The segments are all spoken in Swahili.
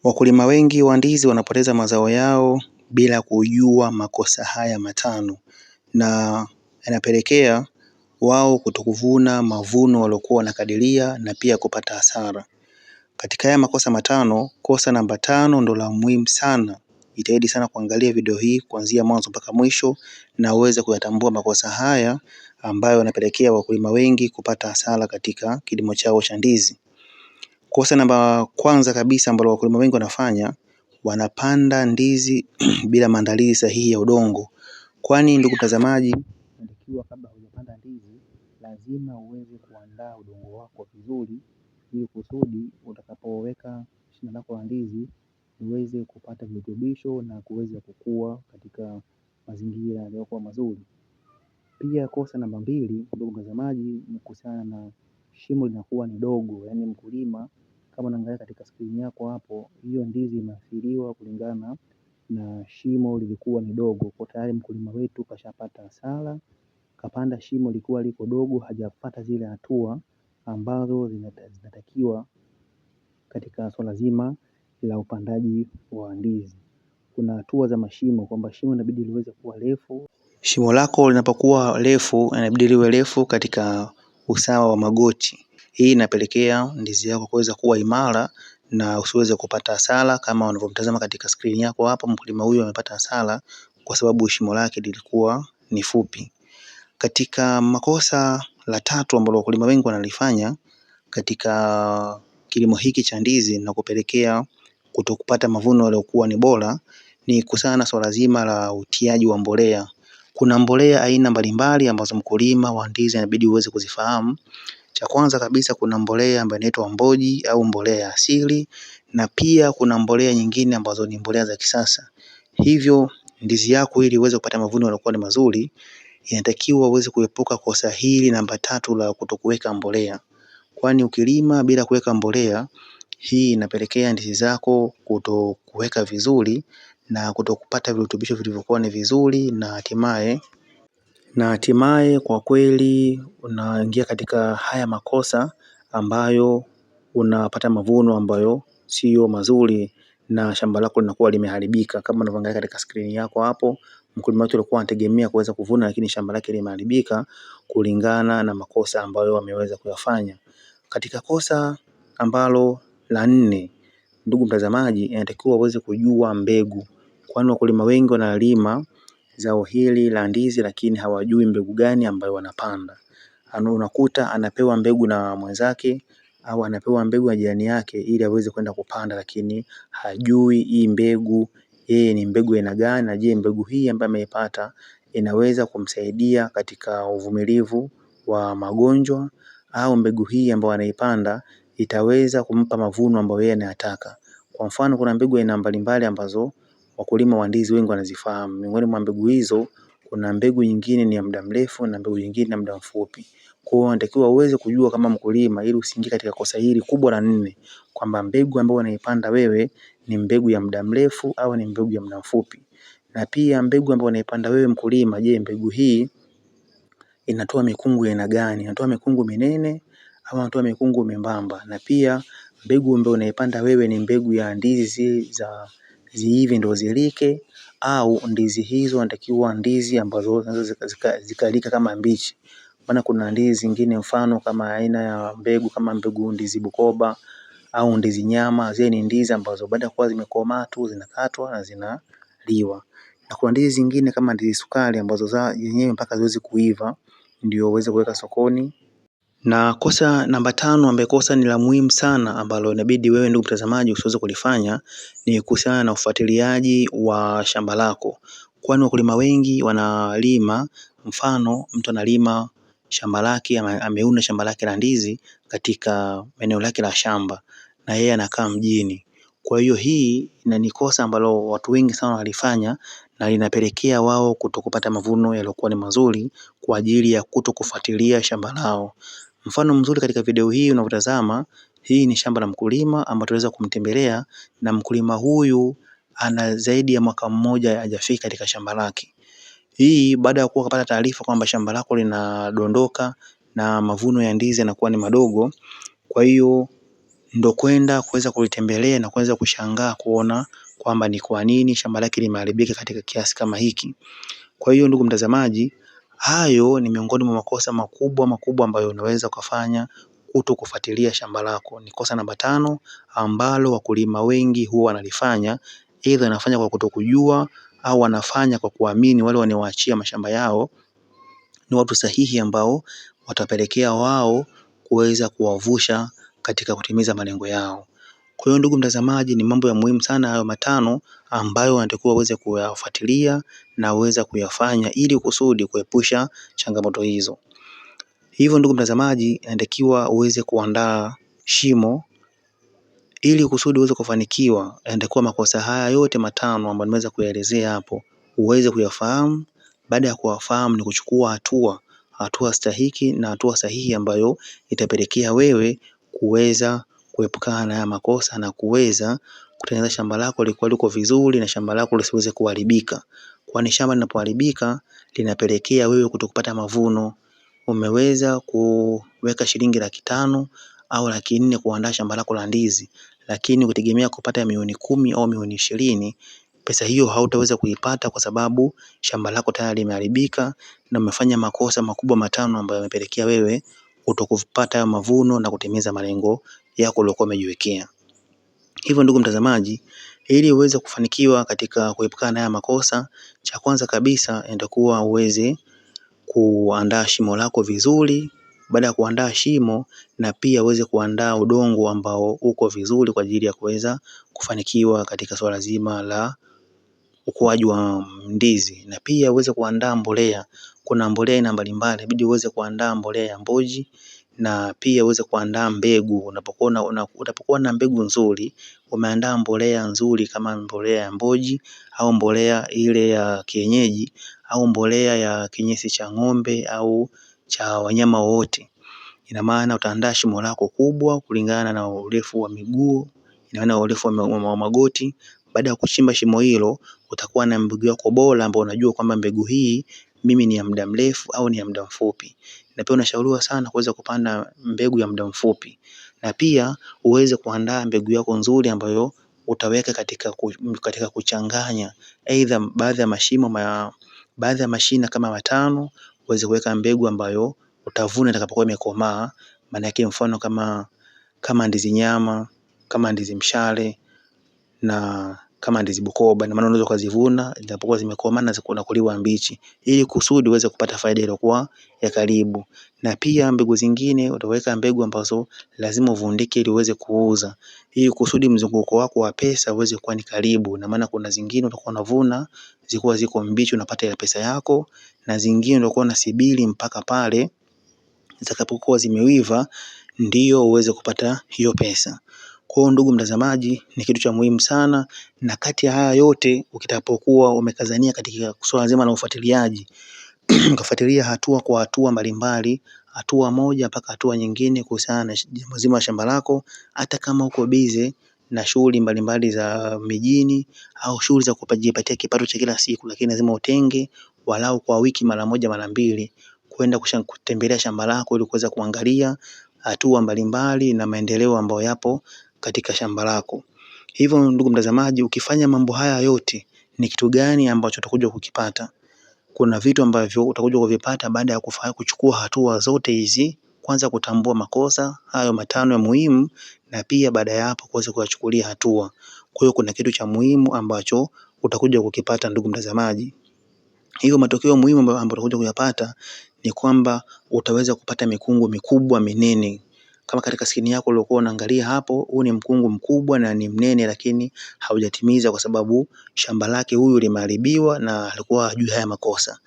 Wakulima wengi wa ndizi wanapoteza mazao yao bila kujua makosa haya matano, na yanapelekea wao kutokuvuna mavuno waliokuwa wanakadiria na pia kupata hasara. Katika haya makosa matano, kosa namba 5 ndo la muhimu sana. Jitahidi sana kuangalia video hii kuanzia mwanzo mpaka mwisho na uweze kuyatambua makosa haya ambayo yanapelekea wakulima wengi kupata hasara katika kilimo chao cha ndizi. Kosa namba kwanza kabisa ambalo wakulima wengi wanafanya, wanapanda ndizi bila maandalizi sahihi ya udongo. Kwani ndugu mtazamaji, unatakiwa kabla hujapanda ndizi, lazima uweze kuandaa udongo wako vizuri, ili kusudi utakapoweka shina lako la ndizi uweze kupata virutubisho na kuweza kukua katika mazingira yaliyokuwa mazuri. Pia kosa namba 2, ndugu mtazamaji, ni kuhusiana na shimo linakuwa ni dogo, yaani mkulima kama unaangalia katika skrini yako hapo, hiyo ndizi imeathiriwa kulingana na shimo lilikuwa ni dogo. Kwa tayari mkulima wetu kashapata hasara, kapanda shimo lilikuwa liko dogo, hajafuata zile hatua ambazo zinatakiwa katika swala zima la upandaji wa ndizi. Kuna hatua za mashimo, kwamba shimo inabidi liweze kuwa refu. Shimo lako linapokuwa refu, inabidi liwe refu katika usawa wa magoti. Hii inapelekea ndizi yako kuweza kuwa imara na usiweze kupata hasara kama unavyomtazama katika skrini yako hapa. Mkulima huyu amepata hasara kwa sababu shimo lake lilikuwa ni fupi. Katika makosa la 3 ambalo wakulima wengi wanalifanya katika kilimo hiki cha ndizi na kupelekea kutokupata mavuno yaliyokuwa ni bora, ni kuhusiana na swala zima la utiaji wa mbolea. Kuna mbolea aina mbalimbali ambazo mkulima wa ndizi inabidi uweze kuzifahamu. Cha kwanza kabisa, kuna mbolea ambayo inaitwa mboji au mbolea ya asili, na pia kuna mbolea nyingine ambazo ni mbolea za kisasa. Hivyo ndizi yako ili uweze kupata mavuno yaliokuwa ni mazuri, inatakiwa uweze kuepuka kosa hili namba 3 la kutokuweka mbolea. Kwani ukilima bila kuweka mbolea, hii inapelekea ndizi zako kutokuweka vizuri na kutokupata virutubisho vilivyokuwa ni vizuri, na hatimaye kwa kweli unaingia katika haya makosa ambayo unapata mavuno ambayo sio mazuri na shamba lako linakuwa limeharibika. Kama unavyoangalia katika skrini yako hapo, mkulima wetu alikuwa anategemea kuweza kuvuna, lakini shamba lake limeharibika kulingana na makosa ambayo ameweza kuyafanya. Katika kosa ambalo la 4, ndugu mtazamaji, inatakiwa uweze kujua mbegu. Kwani wakulima wengi wanalima zao hili la ndizi lakini hawajui mbegu gani ambayo wanapanda. Unakuta anapewa mbegu na mwenzake au anapewa mbegu ya jirani yake ili aweze kwenda kupanda, lakini hajui hii mbegu yeye ni mbegu aina gani, na je, mbegu hii ambayo ameipata inaweza kumsaidia katika uvumilivu wa magonjwa, au mbegu hii ambayo anaipanda itaweza kumpa mavuno ambayo yeye anayataka. Kwa mfano, kuna mbegu aina mbalimbali ambazo wakulima wa ndizi wengi wanazifahamu. Miongoni mwa mbegu hizo, kuna mbegu nyingine ni ya muda mrefu na mbegu nyingine ya muda mfupi. Kwa hiyo unatakiwa uweze kujua kama mkulima, ili usiingie katika kosa hili kubwa la 4, kwamba mbegu ambayo unaipanda wewe ni mbegu ya muda mrefu au ni mbegu ya muda mfupi. Na pia mbegu ambayo unaipanda wewe mkulima, je, mbegu hii inatoa mikungu ya aina gani? Inatoa mikungu minene au inatoa mikungu membamba? Na pia mbegu ambayo unaipanda wewe ni mbegu ya ndizi za ziive ndio zilike, au ndizi hizo unatakiwa ndizi ambazo zinaweza zikalika kama mbichi. Maana kuna ndizi zingine mfano kama aina ya mbegu kama mbegu ndizi Bukoba au ndizi nyama, zile ni ndizi ambazo baada ya kuwa zimekomaa tu zinakatwa na zinaliwa. Na kuna ndizi zingine kama ndizi sukari ambazo yenyewe mpaka ziweze kuiva ndio uweze kuweka sokoni. Na kosa namba 5 ambayo kosa ni la muhimu sana ambalo inabidi wewe ndugu mtazamaji usiweze kulifanya, ni kuhusiana na ufuatiliaji wa shamba lako. Kwani wakulima wengi wanalima, mfano mtu analima shamba lake, ameuna shamba lake la ndizi katika eneo lake la shamba na yeye anakaa mjini. Kwa hiyo hii ni kosa ambalo watu wengi sana walifanya, na linapelekea wao kutokupata mavuno yaliokuwa ni mazuri kwa ajili ya kutokufuatilia shamba lao. Mfano mzuri katika video hii unavyotazama, hii ni shamba la mkulima ambao tuweza kumtembelea, na mkulima huyu ana zaidi ya mwaka mmoja hajafika katika shamba lake. Hii baada ya kuwa kapata taarifa kwamba shamba lako linadondoka na mavuno ya ndizi yanakuwa ni madogo. Kwa hiyo ndo kwenda kuweza kulitembelea na kuweza kushangaa kuona kwamba ni kwa nini shamba lake limeharibika katika kiasi kama hiki. Kwa hiyo ndugu mtazamaji, hayo ni miongoni mwa makosa makubwa ambayo unaweza kufanya kutokufuatilia shamba lako. Ni kosa namba 5 ambalo wakulima wengi huwa wanalifanya, either wanafanya kwa kutokujua au wanafanya kwa kuamini wale wanaowaachia mashamba yao ni watu sahihi ambao watapelekea wao kuweza kuwavusha katika kutimiza malengo yao. Kwa hiyo ndugu mtazamaji, ni mambo ya muhimu sana hayo 5 ambayo unatakiwa uweze kuyafuatilia na uweze kuyafanya ili kusudi kuepusha changamoto hizo. Hivyo ndugu mtazamaji, inatakiwa uweze kuandaa shimo ili kusudi uweze kufanikiwa. Inatakiwa makosa haya yote 5 ambayo nimeweza kuyaelezea hapo uweze kuyafahamu. Baada ya kuyafahamu ni kuchukua hatua stahiki na hatua sahihi ambayo itapelekea wewe kuweza kuepukana na haya makosa na kuweza kutengeneza shamba lako liko vizuri na shamba lako lisiweze kuharibika. Kwani shamba linapoharibika linapelekea wewe kutokupata mavuno. Umeweza kuweka shilingi 500,000 au 400,000 kuandaa shamba lako la ndizi, lakini ukitegemea kupata milioni 10 au milioni 20, pesa hiyo hautaweza kuipata kwa sababu shamba lako tayari limeharibika na umefanya makosa makubwa 5 ambayo yamepelekea wewe kutokupata mavuno na kutimiza malengo yako uliyokuwa umejiwekea. Hivyo ndugu mtazamaji, ili uweze kufanikiwa katika kuepukana na haya makosa, cha kwanza kabisa inatakuwa uweze kuandaa shimo lako vizuri. Baada ya kuandaa shimo na pia uweze kuandaa udongo ambao uko vizuri kwa ajili ya kuweza kufanikiwa katika swala zima la ukuaji wa ndizi, na pia uweze kuandaa mbolea. Kuna mbolea aina mbalimbali, inabidi uweze kuandaa mbolea ya mboji na pia uweze kuandaa mbegu. Unapokuwa na mbegu nzuri, umeandaa mbolea nzuri kama mbolea ya mboji au mbolea ile ya kienyeji au mbolea ya kinyesi cha ng'ombe au cha wanyama wote. Ina maana utaandaa shimo lako kubwa kulingana na urefu wa miguu, ina maana urefu wa magoti. Baada ya kuchimba shimo hilo, utakuwa na mbegu yako bora ambayo unajua kwamba mbegu hii mimi ni ya muda mrefu au ni ya muda mfupi. Na pia unashauriwa sana kuweza kupanda mbegu ya muda mfupi. Na pia uweze kuandaa mbegu yako nzuri ambayo utaweka katika kuchanganya, aidha baadhi ya mashina kama 5 uweze kuweka mbegu ambayo utavuna itakapokuwa imekomaa. Maana yake mfano kama ndizi nyama, kama ndizi mshale na kama ndizi Bukoba, na maana unaweza kuzivuna zitakapokuwa zimekomaa na ziko kuliwa mbichi, ili kusudi uweze kupata faida iliyokuwa ya karibu. Na pia mbegu zingine utaweka mbegu ambazo lazima uvundike ili uweze kuuza, ili kusudi mzunguko wako wa pesa uweze kuwa ni karibu. Na maana kuna zingine utakuwa unavuna zikuwa ziko mbichi unapata ya pesa yako, na zingine utakuwa unasubiri mpaka pale zitakapokuwa zimeiva ndio uweze kupata hiyo pesa. Kwa hiyo ndugu mtazamaji, ni kitu cha muhimu sana, na kati ya haya yote ukitakapokuwa umekazania katika swala zima la ufuatiliaji ukafuatilia hatua kwa hatua mbalimbali, hatua moja mpaka hatua nyingine kuhusiana na jambo zima la shamba lako, hata kama uko busy na shughuli mbalimbali za mijini au shughuli za kujipatia kipato cha kila siku, lakini lazima utenge walau kwa wiki mara moja mara mbili kwenda kutembelea shamba lako ili kuweza kuangalia hatua mbalimbali na maendeleo ambayo yapo katika shamba lako. Hivyo ndugu mtazamaji, ukifanya mambo haya yote, ni kitu gani ambacho utakuja kukipata? Kuna vitu ambavyo utakuja kuvipata baada ya kuchukua hatua zote hizi. Kwanza kutambua makosa hayo 5 ya muhimu, na pia baada ya hapo kuweza kuyachukulia hatua. Kwa hiyo kuna kitu cha muhimu ambacho utakuja kukipata ndugu mtazamaji. Hivyo matokeo muhimu ambayo utakuja kuyapata ni kwamba utaweza kupata mikungu mikubwa minene. Kama katika skrini yako uliokuwa unaangalia hapo, huu ni mkungu mkubwa na ni mnene, lakini haujatimiza kwa sababu shamba lake huyu limeharibiwa na alikuwa hajui haya makosa.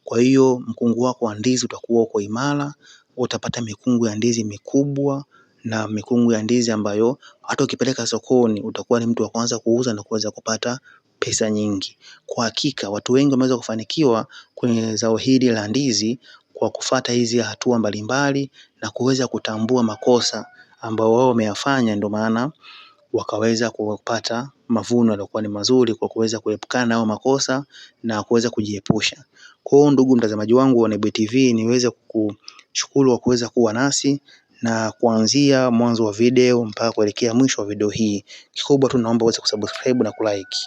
Kwa hiyo mkungu wako wa ndizi utakuwa uko imara, utapata mikungu ya ndizi mikubwa na mikungu ya ndizi ambayo hata ukipeleka sokoni utakuwa ni mtu wa kwanza kuuza na kuweza kupata pesa nyingi. Kwa hakika watu wengi wameweza kufanikiwa kwenye zao hili la ndizi kwa kufuata hizi hatua mbalimbali na kuweza kutambua makosa ambao wao wameyafanya, ndio maana wakaweza kupata mavuno yaliokuwa ni mazuri kwa kuweza kuepukana na hayo makosa na kuweza kujiepusha. Kwa hiyo ndugu mtazamaji wangu wa Nebuye TV, niweze kukushukuru kwa kuweza kuwa nasi na kuanzia mwanzo wa video mpaka kuelekea mwisho wa video hii. Kikubwa tu naomba uweze kusubscribe na kulike.